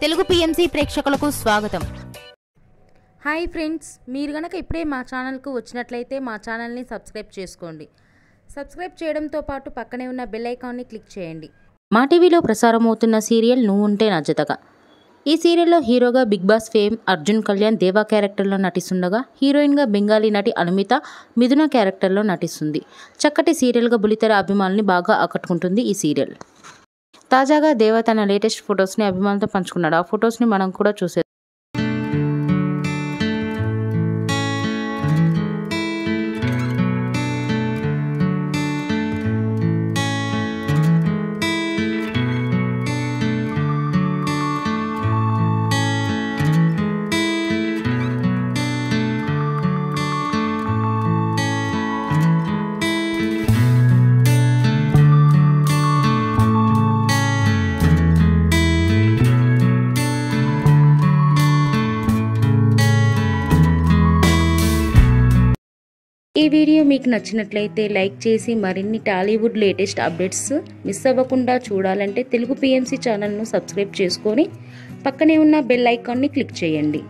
Telugu PMC ప్రేక్షకులకు స్వాగతం. Hi friends, మీరు గనక ఇప్పుడే మా ఛానల్కు వచ్చినట్లయితే మా ఛానల్ని సబ్స్క్రైబ్ చేసుకోండి. సబ్స్క్రైబ్ చేయడంతో పాటు పక్కనే ఉన్న బెల్ ఐకాన్ని క్లిక్ చేయండి. మా టీవీలో ప్రసారమవుతున్న సీరియల్ నువ్వుంటే నా జతగా. ఈ సీరియల్లో హీరోగా Big Boss fame Arjun Kalyan Deva క్యారెక్టర్లో నటిస్తుండగా, హీరోయిన్గా బెంగాలీ నటి అనుమిత మిథున క్యారెక్టర్లో నటిస్తుంది. చక్కటి సీరియల్గా బులితెర అభిమానుల్ని బాగా ఆకట్టుకుంటుంది ఈ సీరియల్. తాజాగా దేవా తన లేటెస్ట్ ఫొటోస్ని అభిమానులతో పంచుకున్నాడు. ఆ ఫొటోస్ని మనం కూడా చూసేద్దాం. ఈ వీడియో మీకు నచ్చినట్లయితే లైక్ చేసి మరిన్ని టాలీవుడ్ లేటెస్ట్ అప్డేట్స్ మిస్ అవ్వకుండా చూడాలంటే తెలుగు పిఎంసి ఛానల్ను సబ్స్క్రైబ్ చేసుకొని పక్కనే ఉన్న బెల్ ఐకాన్ని క్లిక్ చేయండి.